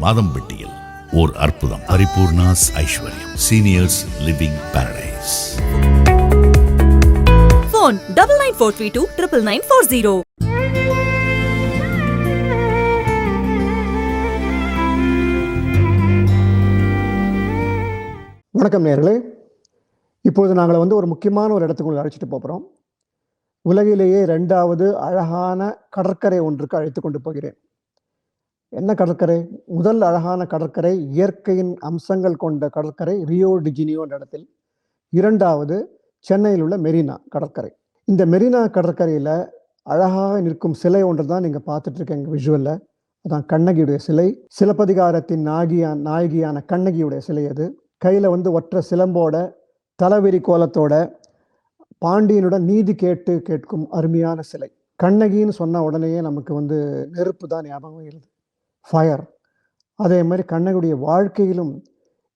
மாதம்பட்டியில் ஓர் அற்புதம். பரிபூர்ணாஸ் ஐஸ்வர்யம் seniors living Paradise. Phone 9943299940. வணக்கம் நேயர்களே. இப்போது நாங்கள் ஒரு முக்கியமான ஒரு இடத்துக்கு அழைச்சிட்டு போகிறோம். உலகிலேயே 2வது அழகான கடற்கரை ஒன்றுக்கு அழைத்து கொண்டு போகிறேன். என்ன கடற்கரை? முதல் அழகான கடற்கரை, இயற்கையின் அம்சங்கள் கொண்ட கடற்கரை ரியோ டி ஜெனிரோ என்ற இடத்தில். 2வது சென்னையில் உள்ள மெரினா கடற்கரை. இந்த மெரினா கடற்கரையில் அழகாக நிற்கும் சிலை ஒன்று தான் நீங்கள் பார்த்துட்டு இருக்கீங்க விஷுவலில். அதான் கண்ணகியுடைய சிலை. சிலப்பதிகாரத்தின் நாயகியான கண்ணகியுடைய சிலை அது. கையில் ஒற்றை சிலம்போட தலைவிரி கோலத்தோட பாண்டியனுடன் நீதி கேட்கும் அருமையான சிலை. கண்ணகின்னு சொன்ன உடனேயே நமக்கு நெருப்பு தான் ஞாபகம் வருது, ஃபயர். அதே மாதிரி கண்ணகியுடைய வாழ்க்கையிலும்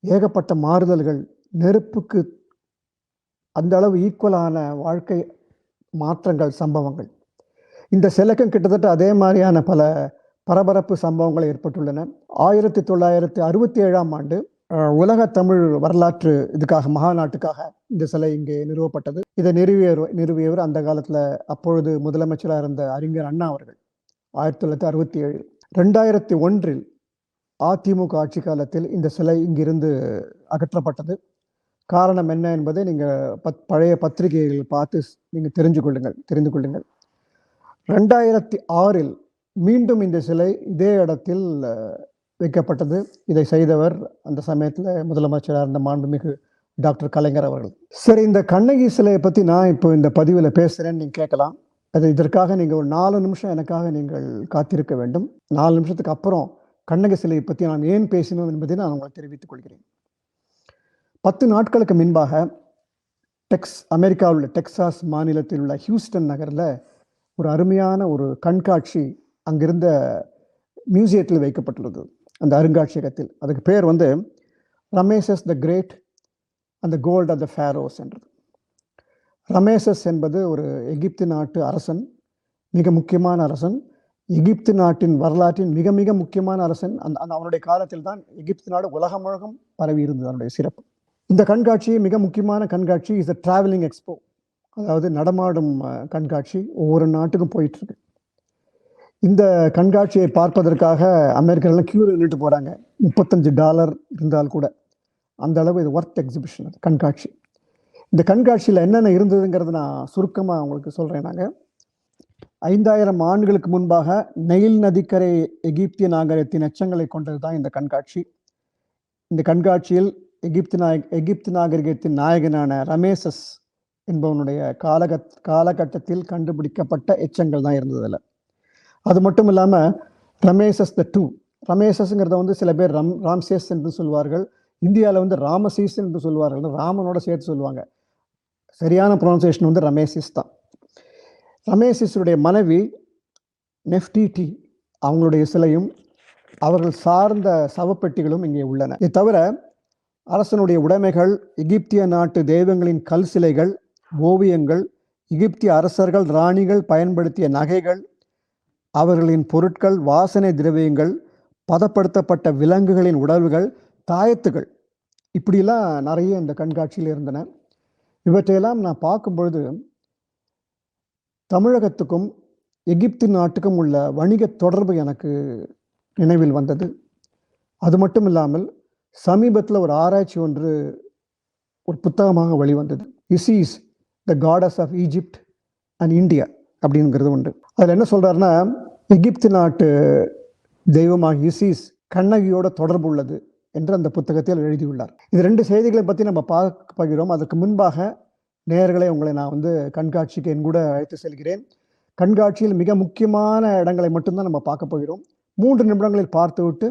ஏகப்பட்ட மாறுதல்கள், நெருப்புக்கு அந்த அளவு ஈக்குவலான வாழ்க்கை மாற்றங்கள், சம்பவங்கள். இந்த சிலைக்கும் கிட்டத்தட்ட அதே மாதிரியான பல பரபரப்பு சம்பவங்கள் ஏற்பட்டுள்ளன. 1967ஆம் ஆண்டு உலக தமிழ் வரலாற்று இதுக்காக மகாநாட்டுக்காக இந்த சிலை இங்கே நிறுவப்பட்டது. இதை நிறுவியவர் அந்த காலத்தில் அப்பொழுது முதலமைச்சராக இருந்த அறிஞர் அண்ணா அவர்கள். 1967. 2001 அதிமுக ஆட்சி காலத்தில் இந்த சிலை இங்கிருந்து அகற்றப்பட்டது. காரணம் என்ன என்பதை நீங்கள் பழைய பத்திரிகைகள் பார்த்து நீங்கள் தெரிந்து கொள்ளுங்கள். 2006 மீண்டும் இந்த சிலை இதே இடத்தில் வைக்கப்பட்டது. இதை செய்தவர் அந்த சமயத்தில் முதலமைச்சராக இருந்த மாண்புமிகு டாக்டர் கலைஞர் அவர்கள். சரி, இந்த கண்ணகி சிலையை பற்றி நான் இப்போ இந்த பதிவில் பேசுகிறேன்னு நீங்கள் கேட்கலாம். இதற்காக நீங்கள் ஒரு 4 நிமிஷம் எனக்காக நீங்கள் காத்திருக்க வேண்டும். 4 நிமிஷத்துக்கு அப்புறம் கண்ணகி சிலையை பற்றி நான் ஏன் பேசினோம் என்பதை நான் உங்களுக்கு தெரிவித்துக் கொள்கிறேன். 10 நாட்களுக்கு முன்பாக அமெரிக்காவில் உள்ள டெக்சாஸ் மாநிலத்தில் உள்ள ஹியூஸ்டன் நகரில் ஒரு அருமையான ஒரு கண்காட்சி அங்கிருந்த மியூசியத்தில் வைக்கப்பட்டுள்ளது. அந்த அருங்காட்சியகத்தில் அதுக்கு பேர் ரமேசஸ் த கிரேட் அந்த கோல்ட் ஆஃப் த ஃபேரோஸ் என்றது. ரமேசஸ் என்பது ஒரு எகிப்து நாட்டு அரசன், மிக முக்கியமான அரசன். எகிப்து நாட்டின் வரலாற்றின் மிக மிக முக்கியமான அரசன். அவனுடைய காலத்தில் தான் எகிப்து நாடு உலகம் முழுவதும் பரவி இருந்தது. அதனுடைய சிறப்பு. இந்த கண்காட்சி மிக முக்கியமான கண்காட்சி. இஸ் அ டிராவலிங் எக்ஸ்போ, அதாவது நடமாடும் கண்காட்சி. ஒவ்வொரு நாட்டுக்கும் போயிட்டு இருக்கு. இந்த கண்காட்சியை பார்ப்பதற்காக அமெரிக்கர்கள் கியூவில் நின்றுட்டு போகிறாங்க. $35 இருந்தால் கூட அந்த அளவு இது ஒர்த் எக்ஸிபிஷன், அது கண்காட்சி. இந்த கண்காட்சியில் என்னென்ன இருந்ததுங்கிறது நான் சுருக்கமாக உங்களுக்கு சொல்கிறேன். 5000 ஆண்டுகளுக்கு முன்பாக நைல் நதிக்கரை எகிப்திய நாகரிகத்தின் எச்சங்களை கொண்டது தான் இந்த கண்காட்சி. இந்த கண்காட்சியில் எகிப்து நாகரிகத்தின் நாயகனான ரமேசஸ் என்பவனுடைய காலகட்டத்தில் கண்டுபிடிக்கப்பட்ட எச்சங்கள் தான் இருந்ததில்லை. அது மட்டும் இல்லாமல் ரமேசஸ் த 2, ரமேசஸ்ங்கிறத சில பேர் ராம்சேஸ் என்று சொல்வார்கள். இந்தியாவில் ராமசீஸ் என்று சொல்வார்கள். ராமனோட சேர்த்து சொல்லுவாங்க. சரியான ப்ரொனன்சியேஷன் ரமேசிஸ் தான். ரமேசிஸுடைய மனைவி நெஃப்டிடி, அவங்களுடைய சிலையும் அவர்கள் சார்ந்த சவப்பெட்டிகளும் இங்கே உள்ளன. இதை தவிர அரசனுடைய உடைமைகள், எகிப்திய நாட்டு தெய்வங்களின் கல் சிலைகள், ஓவியங்கள், எகிப்திய அரசர்கள் ராணிகள் பயன்படுத்திய நகைகள், அவர்களின் பொருட்கள், வாசனை திரவியங்கள், பதப்படுத்தப்பட்ட விலங்குகளின் உடல்கள், தாயத்துகள், இப்படிலாம் நிறைய இந்த கண்காட்சியில் இருந்தன. இவற்றையெல்லாம் நான் பார்க்கும் பொழுது தமிழகத்துக்கும் எகிப்து நாட்டுக்கும் உள்ள வணிக தொடர்பு எனக்கு நினைவில் வந்தது. அது மட்டும் இல்லாமல் சமீபத்தில் ஒரு ஆராய்ச்சி ஒன்று ஒரு புத்தகமாக வெளிவந்தது. Isis the gods of Egypt and India அப்படிங்கிறது உண்டு. அதில் என்ன சொல்கிறாருன்னா, எகிப்து நாட்டு தெய்வமாக இசிஸ் கண்ணகியோட தொடர்பு உள்ளது என்று அந்த புத்தகத்தில் எழுதியுள்ளார். இது 2 செய்திகளை பற்றி நம்ம பார்க்க போகிறோம். அதற்கு முன்பாக நேயர்களை உங்களை நான் கண்காட்சிக்கு என் கூட அழைத்து செல்கிறேன். கண்காட்சியில் மிக முக்கியமான இடங்களை மட்டும்தான் நம்ம பார்க்க போகிறோம். 3 நிமிடங்களில் பார்த்துவிட்டு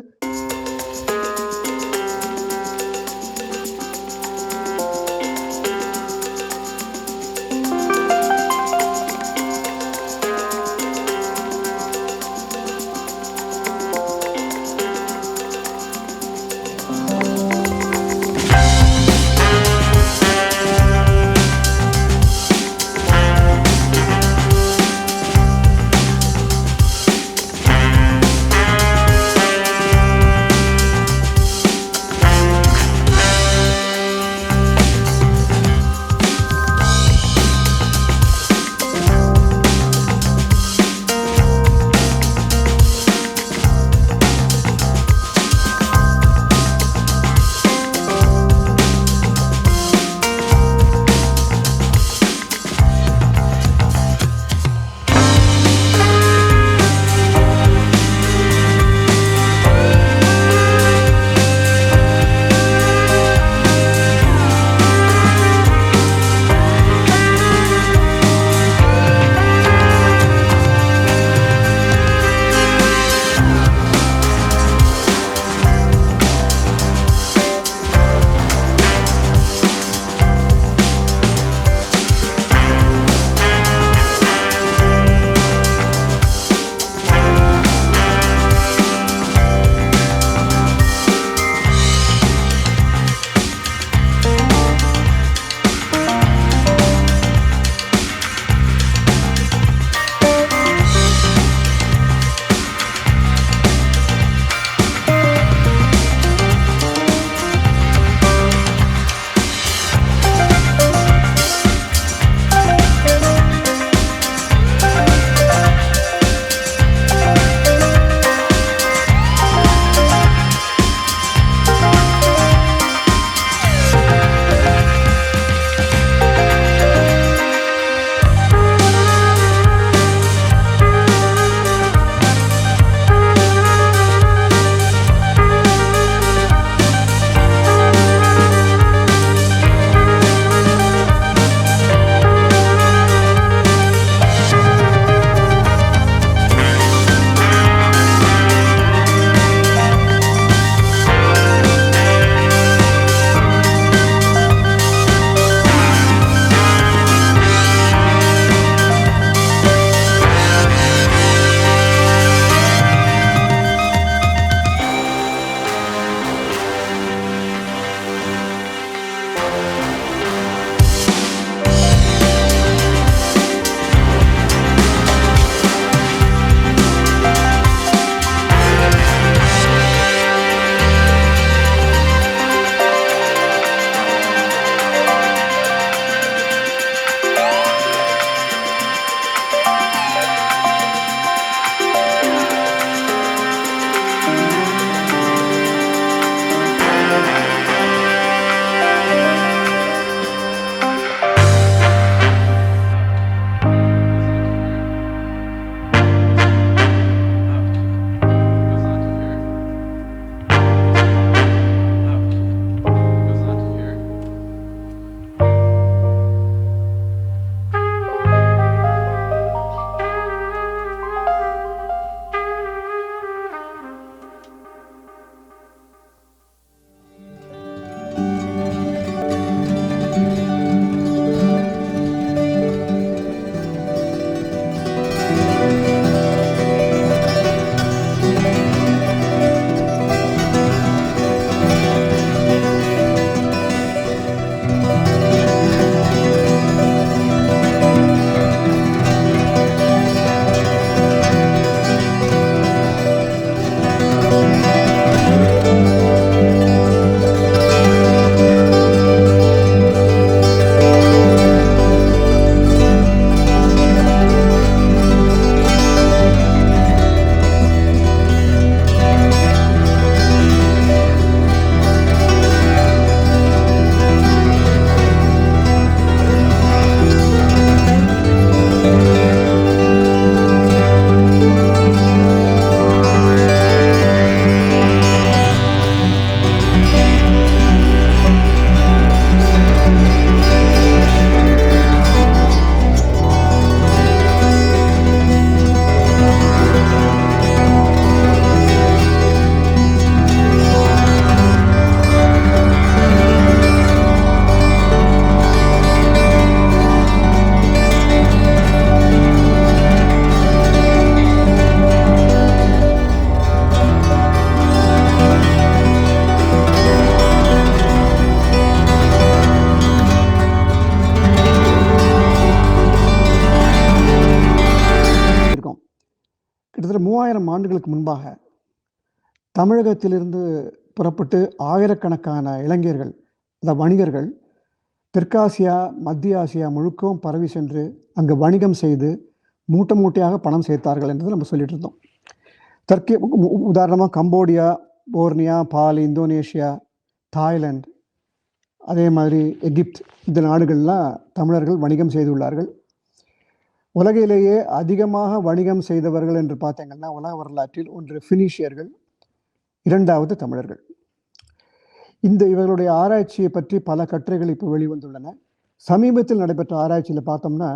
கிட்டத்தட்ட 3000 ஆண்டுகளுக்கு முன்பாக தமிழகத்திலிருந்து புறப்பட்டு ஆயிரக்கணக்கான இளைஞர்கள், அந்த வணிகர்கள் தெற்காசியா, மத்திய ஆசியா முழுக்கவும் பரவி சென்று அங்கு வணிகம் செய்து மூட்டை மூட்டையாக பணம் சேர்த்தார்கள் என்றது நம்ம சொல்லிட்டு இருந்தோம். உதாரணமாக Cambodia, Borneo, Bali, Indonesia, Thailand, அதே மாதிரி எகிப்த், இந்த நாடுகள்லாம் தமிழர்கள் வணிகம் செய்துள்ளார்கள். உலகிலேயே அதிகமாக வணிகம் செய்தவர்கள் என்று பார்த்தீங்கன்னா உலக வரலாற்றில் ஒன்று பினிஷியர்கள், இரண்டாவது தமிழர்கள். இவர்களுடைய ஆராய்ச்சியை பற்றி பல கட்டுரைகள் இப்போ வெளிவந்துள்ளன. சமீபத்தில் நடைபெற்ற ஆராய்ச்சியில் பார்த்தோம்னா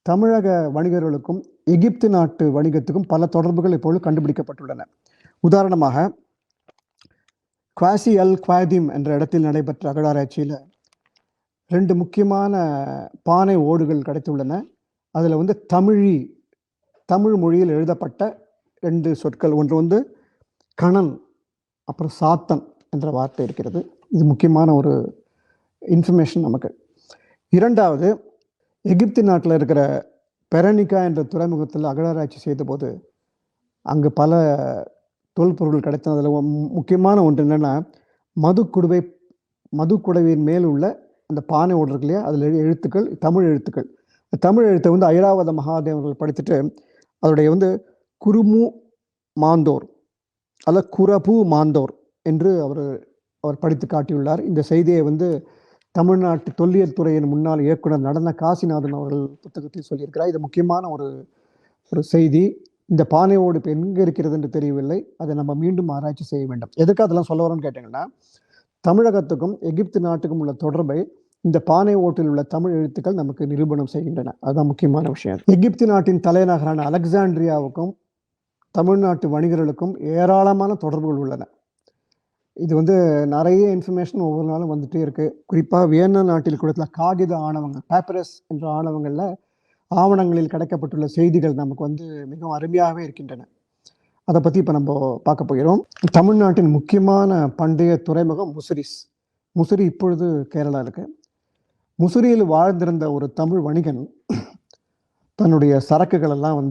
தமிழக வணிகர்களுக்கும் எகிப்து நாட்டு வணிகத்துக்கும் பல தொடர்புகள் இப்பொழுது கண்டுபிடிக்கப்பட்டுள்ளன. உதாரணமாக குவாசி அல் குவாதிம் என்ற இடத்தில் நடைபெற்ற அகழாராய்ச்சியில் 2 முக்கியமான பானை ஓடுகள் கிடைத்துள்ளன. அதில் வந்து தமிழ் மொழியில் எழுதப்பட்ட 2 சொற்கள், ஒன்று கணன், அப்புறம் சாத்தன் என்ற வார்த்தை இருக்கிறது. இது முக்கியமான ஒரு இன்ஃபர்மேஷன் நமக்கு. இரண்டாவது, எகிப்து நாட்டில் இருக்கிற பெரனிகா என்ற துறைமுகத்தில் அகழாராய்ச்சி செய்த போது அங்கு பல தொல்பொருட்கள் கிடைத்தன. அதில் முக்கியமான ஒன்று என்னென்னா, மதுக்குடவின் மேல் உள்ள அந்த பானை ஓடு இருக்கு இல்லையா, அதில் எழுத்துக்கள் தமிழ் எழுத்துக்கள். தமிழ் எழுத்தை வந்து ஐராவத மகாதேவர்கள் படித்துட்டு அதோடைய குருமு மாந்தோர் அல்ல குரபு மாந்தோர் என்று அவர் படித்து காட்டியுள்ளார். இந்த செய்தியை தமிழ்நாட்டு தொல்லியல் துறையின் முன்னாள் இயக்குனர் நடன காசிநாதன் அவர்கள் புத்தகத்தில் சொல்லியிருக்கிறார். இது முக்கியமான ஒரு செய்தி. இந்த பானையோடு இப்போ எங்கே இருக்கிறது என்று தெரியவில்லை. அதை நம்ம மீண்டும் ஆராய்ச்சி செய்ய வேண்டும். எதுக்கு அதெல்லாம் சொல்ல வரோன்னு கேட்டிங்கன்னா, தமிழகத்துக்கும் எகிப்து நாட்டுக்கும் உள்ள தொடர்பை இந்த பானை ஓட்டில் உள்ள தமிழ் எழுத்துக்கள் நமக்கு நிரூபணம் செய்கின்றன. அதுதான் முக்கியமான விஷயம். எகிப்து நாட்டின் தலைநகரான அலெக்சாண்ட்ரியாவுக்கும் தமிழ்நாட்டு வணிகர்களுக்கும் ஏராளமான தொடர்புகள் உள்ளன. இது நிறைய இன்ஃபர்மேஷன் ஒவ்வொரு நாளும் வந்துட்டே இருக்கு. குறிப்பாக வியன்னா நாட்டில் கொடுத்த காகித ஆணவங்கள், பேப்பரஸ் என்ற ஆவணங்களில் கிடைக்கப்பட்டுள்ள செய்திகள் நமக்கு மிகவும் அருமையாகவே இருக்கின்றன. அதை பற்றி இப்போ நம்ம பார்க்க போகிறோம். தமிழ்நாட்டின் முக்கியமான பண்டைய துறைமுகம் முசிறி இப்பொழுது கேரளா இருக்கு. முசிறியில் வாழ்ந்திருந்த ஒரு தமிழ் வணிகன் தன்னுடைய சரக்குகள் எல்லாம்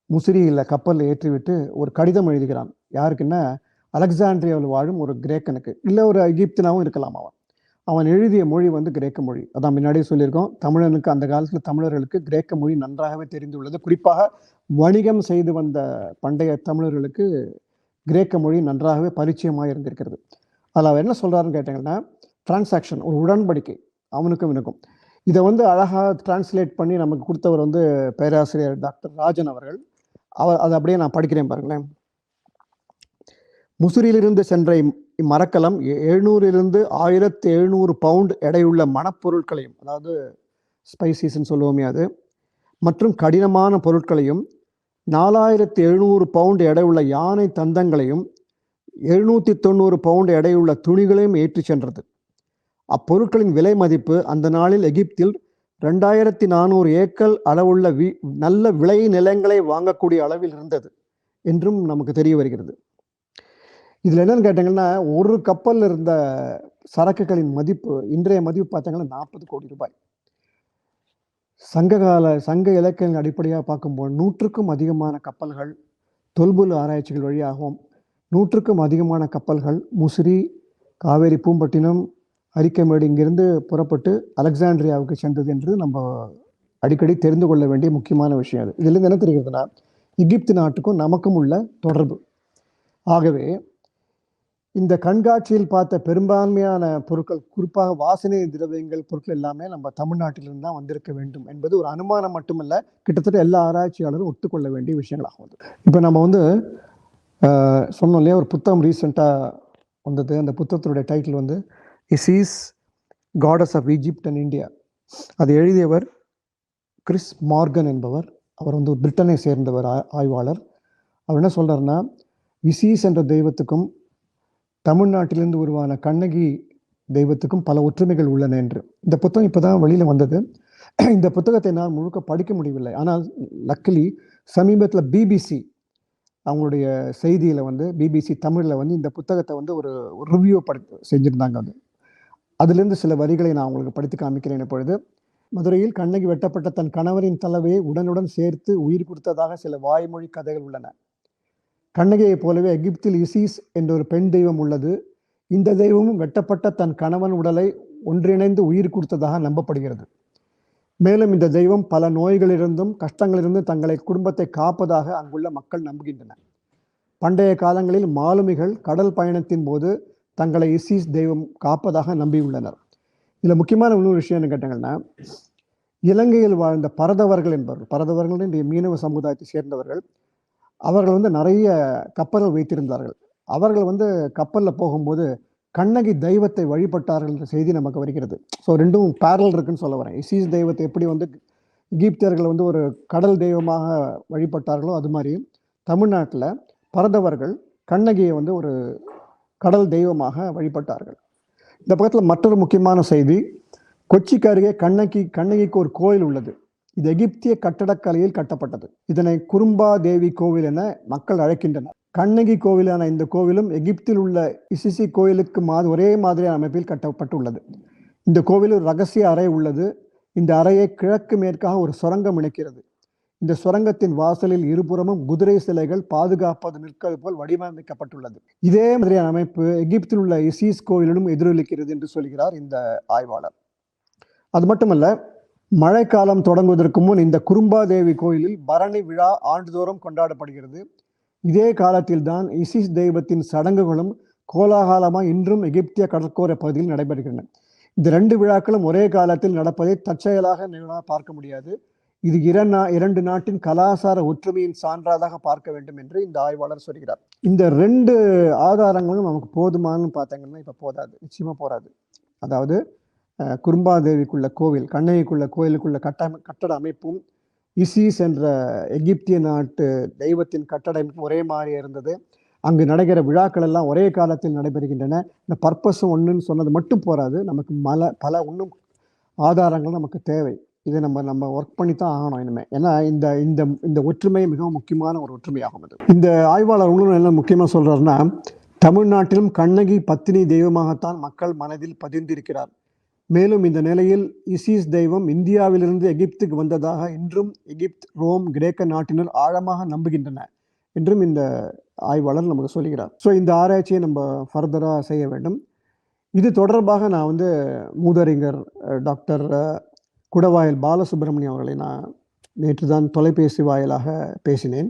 முசிறியில் கப்பலில் ஏற்றிவிட்டு ஒரு கடிதம் எழுதுகிறான். யாருக்குன்னா, அலெக்சாண்ட்ரியாவில் வாழும் ஒரு கிரேக்கனுக்கு, இல்லை ஒரு எகிப்தினாவும் இருக்கலாம். அவன் எழுதிய மொழி கிரேக்க மொழி. அதான் முன்னாடியே சொல்லியிருக்கோம், தமிழனுக்கு அந்த காலத்தில் தமிழர்களுக்கு கிரேக்க மொழி நன்றாகவே தெரிந்துள்ளது. குறிப்பாக வணிகம் செய்து வந்த பண்டைய தமிழர்களுக்கு கிரேக்க மொழி நன்றாகவே பரிச்சயமாக இருந்திருக்கிறது. அதில் அவர் என்ன சொல்கிறாருன்னு கேட்டிங்கன்னா, டிரான்சாக்ஷன், ஒரு உடன்படிக்கை அவனுக்கும் எனக்கும். இதை அழகாக டிரான்ஸ்லேட் பண்ணி நமக்கு கொடுத்தவர் பேராசிரியர் டாக்டர் ராஜன் அவர்கள். அதை அப்படியே நான் படிக்கிறேன் பாருங்களேன். முசிறியிலிருந்து சென்ற இம்மரக்கலம் 700 to 1700 பவுண்ட் எடையுள்ள மணப்பொருட்களையும், அதாவது ஸ்பைசிஸ்ன்னு சொல்லுவோமே அது, மற்றும் கடினமான பொருட்களையும் 4700 பவுண்ட் எடையுள்ள யானை தந்தங்களையும் 790 பவுண்ட் எடையுள்ள துணிகளையும் ஏற்றி சென்றது. அப்பொருட்களின் விலை மதிப்பு அந்த நாளில் எகிப்தில் 2400 ஏக்கர் அளவுள்ள நல்ல விளை நிலங்களை வாங்கக்கூடிய அளவில் இருந்தது என்றும் நமக்கு தெரிய வருகிறது. இதில் என்னன்னு கேட்டிங்கன்னா, ஒரு கப்பலில் இருந்த சரக்குகளின் மதிப்பு, இன்றைய மதிப்பு பார்த்தீங்கன்னா 40 கோடி ரூபாய். சங்க இலக்கியங்கள் அடிப்படையாக பார்க்கும்போது 100க்கும் அதிகமான கப்பல்கள் தொல்பொருள் ஆராய்ச்சிகள் வழியாகவும் 100க்கும் அதிகமான கப்பல்கள் முசிறி, காவேரி பூம்பட்டினம், அரிக்கமேடு இங்கிருந்து புறப்பட்டு அலெக்சாண்ட்ரியாவுக்கு சென்றது என்று நம்ம அடிக்கடி தெரிந்து கொள்ள வேண்டிய முக்கியமான விஷயம் அது. இதுலேருந்து என்ன தெரிகிறதுனா, எகிப்து நாட்டுக்கும் நமக்கும் உள்ள தொடர்பு. ஆகவே இந்த கண்காட்சியில் பார்த்த பெரும்பான்மையான பொருட்கள், குறிப்பாக வாசனை திரவியங்கள் பொருட்கள் எல்லாமே நம்ம தமிழ்நாட்டிலிருந்து தான் வந்திருக்க வேண்டும் என்பது ஒரு அனுமானம் மட்டுமல்ல, கிட்டத்தட்ட எல்லா ஆராய்ச்சியாளரும் ஒத்துக்கொள்ள வேண்டிய விஷயங்களாகும். இப்போ நம்ம சொன்னோம் இல்லையா, ஒரு புத்தகம் ரீசெண்டாக வந்தது. அந்த புத்தகத்தினுடைய title Isis gods of Egypt and India. அதை எழுதியவர் கிறிஸ் மார்கன் என்பவர். அவர் பிரிட்டனை சேர்ந்தவர், ஆய்வாளர். அவர் என்ன சொல்றாருன்னா, இசிஸ் என்ற தெய்வத்துக்கும் தமிழ்நாட்டிலிருந்து உருவான கண்ணகி தெய்வத்துக்கும் பல ஒற்றுமைகள் உள்ளன என்று. இந்த புத்தகம் இப்போதான் வெளியில் வந்தது. இந்த புத்தகத்தை நான் முழுக்க படிக்க முடியவில்லை. ஆனால் லக்கிலி சமீபத்தில் பிபிசி அவங்களுடைய செய்தியில் பிபிசி தமிழில் இந்த புத்தகத்தை ஒரு ரிவ்யூ செஞ்சுருந்தாங்க. அதுலேருந்து சில வரிகளை நான் உங்களுக்கு படித்து காமிக்கிறேன் இப்பொழுது. மதுரையில் கண்ணகி வெட்டப்பட்ட தன் கணவரின் தலைவையை உடனுடன் சேர்த்து உயிர் கொடுத்ததாக சில வாய்மொழி கதைகள் உள்ளன. கண்ணகியைப் போலவே எகிப்தில் இசீஸ் என்ற ஒரு பெண் தெய்வம் உள்ளது. இந்த தெய்வமும் வெட்டப்பட்ட தன் கணவன் உடலை ஒன்றிணைந்து உயிர் கொடுத்ததாக நம்பப்படுகிறது. மேலும் இந்த தெய்வம் பல நோய்களிலிருந்தும் கஷ்டங்களிலிருந்தும் தங்களை குடும்பத்தை காப்பதாக அங்குள்ள மக்கள் நம்புகின்றனர். பண்டைய காலங்களில் மாலுமிகள் கடல் பயணத்தின் போது தங்களை இசீஸ் தெய்வம் காப்பதாக நம்பியுள்ளனர். இதில் முக்கியமான இன்னொரு விஷயம் என்ன கேட்டாங்கன்னா, இலங்கையில் வாழ்ந்த பரதவர்கள் என்பவர்கள், பரதவர்கள் இன்றைய மீனவ சமுதாயத்தை சேர்ந்தவர்கள், அவர்கள் நிறைய கப்பல்கள் வைத்திருந்தார்கள். அவர்கள் கப்பலில் போகும்போது கண்ணகி தெய்வத்தை வழிபட்டார்கள் என்ற செய்தி நமக்கு வருகிறது. ஸோ ரெண்டும் பேரல் இருக்குன்னு சொல்ல வரேன். இசீஸ் தெய்வத்தை எப்படி எகிப்தியர்கள் ஒரு கடல் தெய்வமாக வழிபட்டார்களோ அது மாதிரி தமிழ்நாட்டில் பரதவர்கள் கண்ணகியை ஒரு கடல் தெய்வமாக வழிபட்டார்கள். இந்த பக்கத்தில் மற்றொரு முக்கியமான செய்தி, கொச்சிக்கு அருகே கண்ணகிக்கு ஒரு கோயில் உள்ளது. இது எகிப்திய கட்டடக்கலையில் கட்டப்பட்டது. இதனை குறும்பா தேவி கோவில் என மக்கள் அழைக்கின்றனர். கண்ணகி கோவிலான இந்த கோவிலும் எகிப்தில் உள்ள இசிசி கோயிலுக்கு ஒரே மாதிரியான அமைப்பில் கட்டப்பட்டுள்ளது. இந்த கோவில் ஒரு ரகசிய அறை உள்ளது. இந்த அறையை கிழக்கு மேற்காக ஒரு சுரங்கம் இணைக்கிறது. இந்த சுரங்கத்தின் வாசலில் இருபுறமும் குதிரை சிலைகள் பாதுகாப்பது நிற்கிறது போல் வடிவமைக்கப்பட்டுள்ளது. இதே மாதிரியான அமைப்பு எகிப்தில் உள்ள இசீஸ் கோவிலிலும் எதிரொலிக்கிறது என்று சொல்கிறார் இந்த ஆய்வாளர். அது மட்டுமல்ல, மழைக்காலம் தொடங்குவதற்கு முன் இந்த குறும்பாதேவி கோயிலில் பரணி விழா ஆண்டுதோறும் கொண்டாடப்படுகிறது. இதே காலத்தில் தான் இசிஸ் தெய்வத்தின் சடங்குகளும் கோலாகலமாக இன்றும் எகிப்திய கடற்கரை பகுதியில் நடைபெறுகின்றன. இந்த 2 விழாக்களும் ஒரே காலத்தில் நடப்பதை தற்செயலாக பார்க்க முடியாது. இது இரண்டு நாட்டின் கலாச்சார ஒற்றுமையின் சான்றாக பார்க்க வேண்டும் என்று இந்த ஆய்வாளர் சொல்கிறார். இந்த 2 ஆதாரங்களும் நமக்கு போதுமானு பார்த்தீங்கன்னா இப்ப போதாது, நிச்சயமா போராது. அதாவது குறும்பாதேவிக்குள்ள கோவில், கண்ணகிக்குள்ள கோயிலுக்குள்ள கட்டட அமைப்பும் இசீஸ் என்ற எகிப்திய நாட்டு தெய்வத்தின் கட்டட அமைப்பு ஒரே மாதிரி இருந்தது. அங்கு நடக்கிற விழாக்கள் எல்லாம் ஒரே காலத்தில் நடைபெறுகின்றன. இந்த பர்பஸும் ஒன்றுன்னு சொன்னது மட்டும் போராது, நமக்கு பல இன்னும் ஆதாரங்கள் நமக்கு தேவை. இதை நம்ம ஒர்க் பண்ணி தான் ஆகணும் இனிமே. ஏன்னா இந்த ஒற்றுமை மிகவும் முக்கியமான ஒரு ஒற்றுமையாகும். இது இந்த ஆய்வாளர் என்ன முக்கியமாக சொல்றாருன்னா, தமிழ்நாட்டிலும் கண்ணகி பத்தினி தெய்வமாகத்தான் மக்கள் மனதில் பதிந்திருக்கிறார். மேலும் இந்த நிலையில் இசீஸ் தெய்வம் இந்தியாவிலிருந்து எகிப்துக்கு வந்ததாக இன்றும் எகிப்து, ரோம், கிரேக்க நாட்டினர் ஆழமாக நம்புகின்றனர் என்றும் இந்த ஆய்வாளர் நமக்கு சொல்கிறார். ஸோ இந்த ஆராய்ச்சியை நம்ம ஃபர்தராக செய்ய வேண்டும். இது தொடர்பாக நான் மூதறிஞர் டாக்டர் குடவாயில் பாலசுப்ரமணியம் அவர்களை நான் நேற்று தான் தொலைபேசி வாயிலாக பேசினேன்.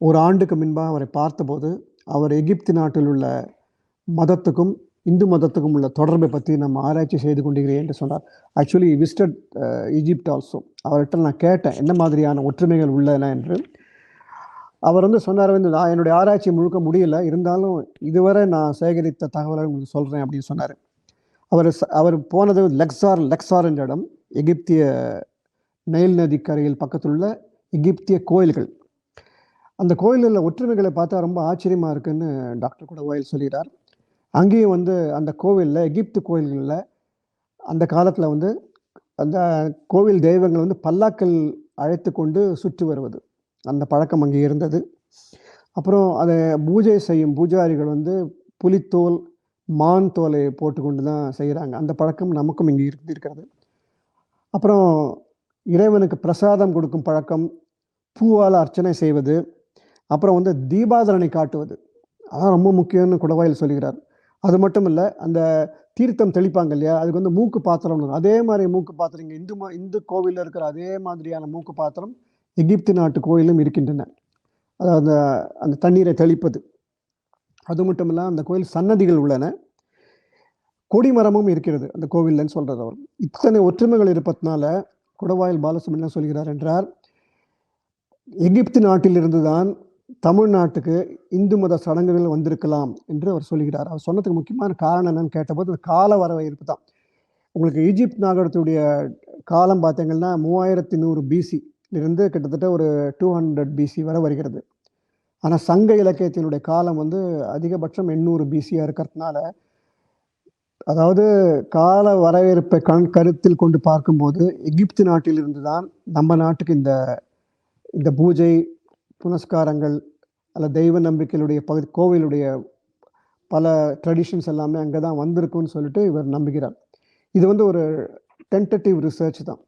ஒரு ஆண்டுக்கு முன்பாக அவரை பார்த்தபோது அவர் எகிப்து நாட்டில் உள்ள மதத்துக்கும் இந்து மதத்துக்கும் உள்ள தொடர்பை பற்றி நம்ம ஆராய்ச்சி செய்து கொண்டிருக்கிறேன் என்று சொன்னார். Actually visited Egypt also. அவர்கிட்ட நான் கேட்டேன் என்ன மாதிரியான ஒற்றுமைகள் உள்ளன என்று. அவர் சொன்னார், நான் என்னுடைய ஆராய்ச்சி முழுக்க முடியல, இருந்தாலும் இதுவரை நான் சேகரித்த தகவலை உங்களுக்கு சொல்கிறேன் அப்படின்னு சொன்னார். அவர் போனது லெக்சார் என்ற இடம், எகிப்திய நைல் நதிக்கரையில் பக்கத்தில் உள்ள எகிப்திய கோயில்கள். அந்த கோயிலில் ஒற்றுமைகளை பார்த்தா ரொம்ப ஆச்சரியமாக இருக்குன்னு டாக்டர் குடவாயில் சொல்கிறார். அங்கேயும் அந்த கோவிலில், எகிப்து கோயில்களில் அந்த காலத்தில் அந்த கோவில் தெய்வங்கள் பல்லாக்கள் அழைத்து கொண்டு சுற்றி வருவது, அந்த பழக்கம் அங்கே இருந்தது. அப்புறம் அதை பூஜை செய்யும் பூஜாரிகள் புலித்தோல், மான் தோலை போட்டுக்கொண்டு தான் செய்கிறாங்க. அந்த பழக்கம் நமக்கும் இங்கே இருக்கிறது. அப்புறம் இறைவனுக்கு பிரசாதம் கொடுக்கும் பழக்கம், பூவால் அர்ச்சனை செய்வது, அப்புறம் தீபாதரணை காட்டுவது, அதான் ரொம்ப முக்கியம்னு குடவாயில் சொல்கிறார். அது மட்டும் இல்லை, அந்த தீர்த்தம் தெளிப்பாங்க இல்லையா, அதுக்கு மூக்கு பாத்திரம், அதே மாதிரி மூக்கு பாத்திரம் இங்கே இந்து கோவிலில் இருக்கிற அதே மாதிரியான மூக்கு பாத்திரம் எகிப்து நாட்டு கோயிலும் இருக்கின்றன. அதாவது அந்த தண்ணீரை தெளிப்பது. அது மட்டும் இல்லை, அந்த கோயில் சன்னதிகள் உள்ளன, கொடிமரமும் இருக்கிறது அந்த கோவில்னு சொல்றது அவர். இத்தனை ஒற்றுமைகள் இருப்பதனால குடவாயில் பாலசுப்ரமணியம் சொல்கிறார் என்றார், எகிப்து நாட்டிலிருந்து தான் தமிழ்நாட்டுக்கு இந்து மத சடங்குகள் வந்திருக்கலாம் என்று அவர் சொல்கிறார். அவர் சொன்னதுக்கு முக்கியமான காரணம் என்னன்னு கேட்டபோது அந்த கால வரவேற்பு தான். உங்களுக்கு ஈஜிப்ட் நாகரத்துடைய காலம் பார்த்தீங்கன்னா 3100 பிசி இருந்து கிட்டத்தட்ட ஒரு 200 பிசி வரை வருகிறது. ஆனால் சங்க இலக்கியத்தினுடைய காலம் அதிகபட்சம் 800 பிசியா இருக்கிறதுனால, அதாவது கால வரவேற்பை கருத்தில் கொண்டு பார்க்கும்போது எகிப்து நாட்டிலிருந்து தான் நம்ம நாட்டுக்கு இந்த பூஜை புனஸ்காரங்கள் அல்ல தெய்வ நம்பிக்கையுடைய கோவிலுடைய பல ட்ரெடிஷன்ஸ் எல்லாமே அங்கே தான் வந்திருக்குன்னு சொல்லிட்டு இவர் நம்புகிறார். இது ஒரு டென்டேட்டிவ் ரிசர்ச் தான்.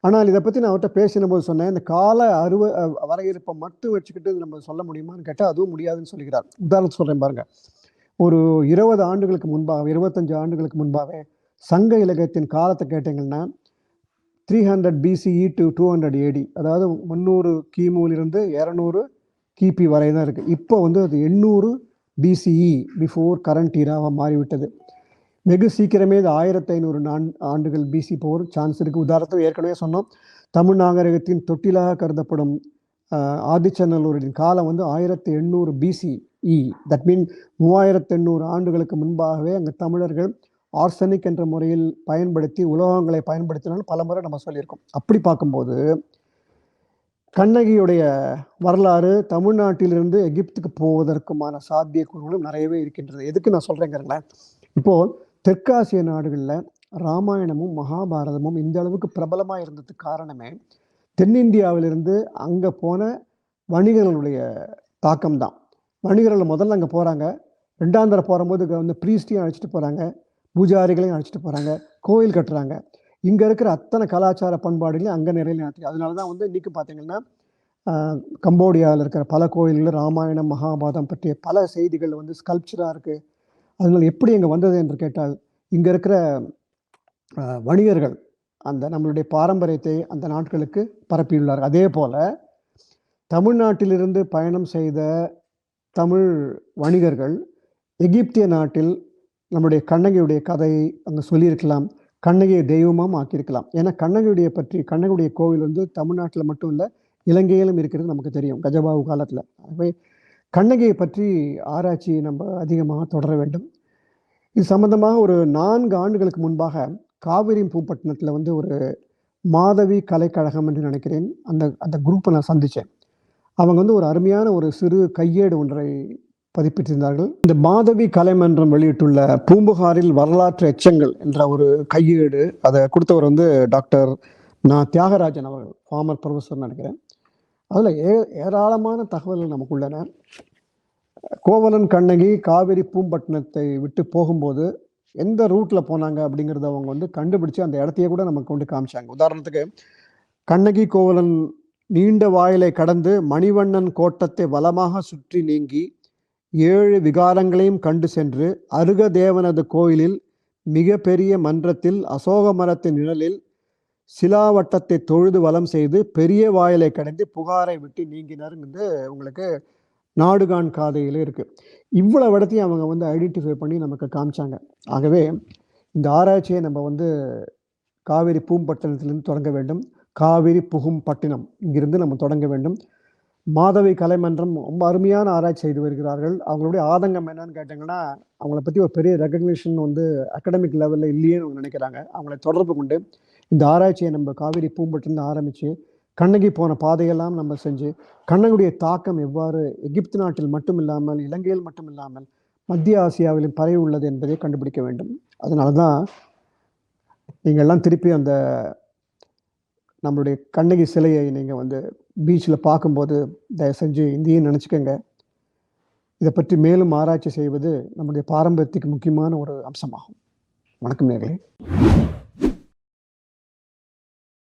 ஆனால் இதை பற்றி நான் அவர்கிட்ட பேசின போது சொன்னேன், இந்த கால வரையறுப்பை மட்டும் வச்சுக்கிட்டு நம்ம சொல்ல முடியுமான்னு கேட்டால் அதுவும் முடியாதுன்னு சொல்லுகிறார். உதாரணத்துக்கு சொல்கிறேன் பாருங்கள். ஒரு 20 ஆண்டுகளுக்கு முன்பாக, 25 ஆண்டுகளுக்கு முன்பாகவே சங்க இலக்கியத்தின் காலத்தை கேட்டிங்கன்னா 300 BCE to 200 AD, அதாவது 300 கிமுலிருந்து 200 கிபி வரை தான் இருக்குது. இப்போ வந்து அது 800 BCE, பிஃபோர் கரண்ட் ஈராவாக மாறிவிட்டது. வெகு சீக்கிரமே இது 1500 ஆண்டுகள் பிசி போகிற சான்ஸ் இருக்குது. உதாரணத்துக்கு ஏற்கனவே சொன்னோம், தமிழ் நாகரிகத்தின் தொட்டிலாக கருதப்படும் ஆதிச்சநல்லூரின் காலம் வந்து 1800 BCE. தட் மீன் 3800 ஆண்டுகளுக்கு முன்பாகவே அங்கே தமிழர்கள் ஆர்சனிக் என்ற முறையில் பயன்படுத்தி உலோகங்களை பயன்படுத்தினாலும் பல முறை நம்ம சொல்லியிருக்கோம். அப்படி பார்க்கும்போது கண்ணகியுடைய வரலாறு தமிழ்நாட்டிலிருந்து எகிப்துக்கு போவதற்குமான சாத்தியக்கூறுகளும் நிறையவே இருக்கின்றது. எதுக்கு நான் சொல்கிறேங்கிறேன், இப்போது தெற்காசிய நாடுகளில் ராமாயணமும் மகாபாரதமும் இந்த அளவுக்கு பிரபலமாக இருந்ததுக்கு காரணமே தென்னிந்தியாவிலிருந்து அங்கே போன வணிகர்களுடைய தாக்கம்தான். வணிகர்கள் முதல்ல அங்கே போகிறாங்க, ரெண்டாந்தர போகும்போது வந்து ப்ரீஸ்டையும் அழைச்சிட்டு போகிறாங்க, பூஜாரிகளையும் அழைச்சிட்டு போகிறாங்க, கோயில் கட்டுறாங்க. இங்கே இருக்கிற அத்தனை கலாச்சார பண்பாடுகளையும் அங்கே நிறைய நடத்தி. அதனால தான் வந்து இன்றைக்கி பார்த்தீங்கன்னா கம்போடியாவில் இருக்கிற பல கோயில்கள் ராமாயணம் மகாபாரதம் பற்றிய பல செய்திகள் வந்து ஸ்கல்ப்சராக இருக்குது. அதனால் எப்படி இங்கே வந்தது என்று கேட்டால் இங்கே இருக்கிற வணிகர்கள் அந்த நம்மளுடைய பாரம்பரியத்தை அந்த நாட்களுக்கு பரப்பியுள்ளார்கள். அதே போல் தமிழ்நாட்டிலிருந்து பயணம் செய்த தமிழ் வணிகர்கள் எகிப்திய நாட்டில் நம்முடைய கண்ணகியுடைய கதையை அங்கே சொல்லியிருக்கலாம், கண்ணகியை தெய்வமாக ஆக்கியிருக்கலாம். ஏன்னா கண்ணகியுடைய கோவில் வந்து தமிழ்நாட்டில் மட்டும் இல்லை, இலங்கையிலும் இருக்கிறது நமக்கு தெரியும் கஜபாவு காலத்தில். ஆகவே கண்ணகியை பற்றி ஆராய்ச்சி நம்ம அதிகமாக தொடர வேண்டும். இது சம்பந்தமாக ஒரு 4 ஆண்டுகளுக்கு முன்பாக காவிரி பூப்பட்டினத்தில் வந்து ஒரு மாதவி கலைக்கழகம் என்று நினைக்கிறேன், அந்த குரூப்பை நான் சந்தித்தேன். அவங்க வந்து ஒரு அருமையான ஒரு சிறு கையேடு ஒன்றை பதிப்பிட்டிருந்தார்கள். இந்த மாதவி கலைமன்றம் வெளியிட்டுள்ள பூம்புகாரில் வரலாற்று எச்சங்கள் என்ற ஒரு கையேடு, அதை கொடுத்தவர் வந்து டாக்டர் தியாகராஜன் அவர்கள், ஃபார்மர் ப்ரொஃபஸர் நினைக்கிறேன். அதில் ஏராளமான தகவல்கள் நமக்கு உள்ளன. கோவலன் கண்ணகி காவிரி பூம்பட்டினத்தை விட்டு போகும்போது எந்த ரூட்டில் போனாங்க அப்படிங்கிறத அவங்க வந்து கண்டுபிடிச்சு அந்த இடத்தையே கூட நமக்கு கொண்டு காமிச்சாங்க. உதாரணத்துக்கு கண்ணகி கோவலன் நீண்ட வாயிலை கடந்து மணிவண்ணன் கோட்டத்தை வலமாக சுற்றி நீங்கி 7 விகாரங்களையும் கண்டு சென்று அருகதேவனது கோயிலில் மிக பெரிய மன்றத்தில் அசோக மரத்தின் நிழலில் சிலாவட்டத்தை தொழுது வலம் செய்து பெரிய வாயிலை கடந்து புகாரை விட்டு நீங்கினார் என்று உங்களுக்கு நாடுகான் காதையிலே இருக்கு. இவ்வளவு இடத்தையும் அவங்க வந்து ஐடென்டிஃபை பண்ணி நமக்கு காமிச்சாங்க. ஆகவே இந்த ஆராய்ச்சியை நம்ம வந்து காவிரி பூம்பட்டினத்திலிருந்து தொடங்க வேண்டும். காவிரி புகும் பட்டினம் இங்கிருந்து நம்ம தொடங்க வேண்டும். மாதவி கலைமன்றம் ரொம்ப அருமையான ஆராய்ச்சி செய்து வருகிறார்கள். அவங்களுடைய ஆதங்கம் என்னன்னு கேட்டாங்கன்னா, அவங்கள பற்றி ஒரு பெரிய ரெகக்னிஷன் வந்து அகடமிக் லெவலில் இல்லையேன்னு அவங்க நினைக்கிறாங்க. அவங்களை தொடர்பு கொண்டு இந்த ஆராய்ச்சியை நம்ம காவிரி பூம்பட்டிலிருந்து ஆரம்பித்து கண்ணகி போன பாதையெல்லாம் நம்ம செஞ்சு கண்ணகியுடைய தாக்கம் எவ்வாறு எகிப்து நாட்டில் மட்டும் இல்லாமல் இலங்கையில் மட்டும் இல்லாமல் மத்திய ஆசியாவிலும் பரவி உள்ளது என்பதை கண்டுபிடிக்க வேண்டும். அதனால தான் நீங்கள் எல்லாம் திருப்பி அந்த நம்மளுடைய கண்ணகி சிலையை நீங்கள் வந்து பீச்சில் பார்க்கும்போது தயவு செஞ்சு இந்தியும் நினச்சிக்கோங்க. இதை பற்றி மேலும் ஆராய்ச்சி செய்வது நம்முடைய பாரம்பரியத்துக்கு முக்கியமான ஒரு அம்சமாகும். வணக்கம் நேயர்களே.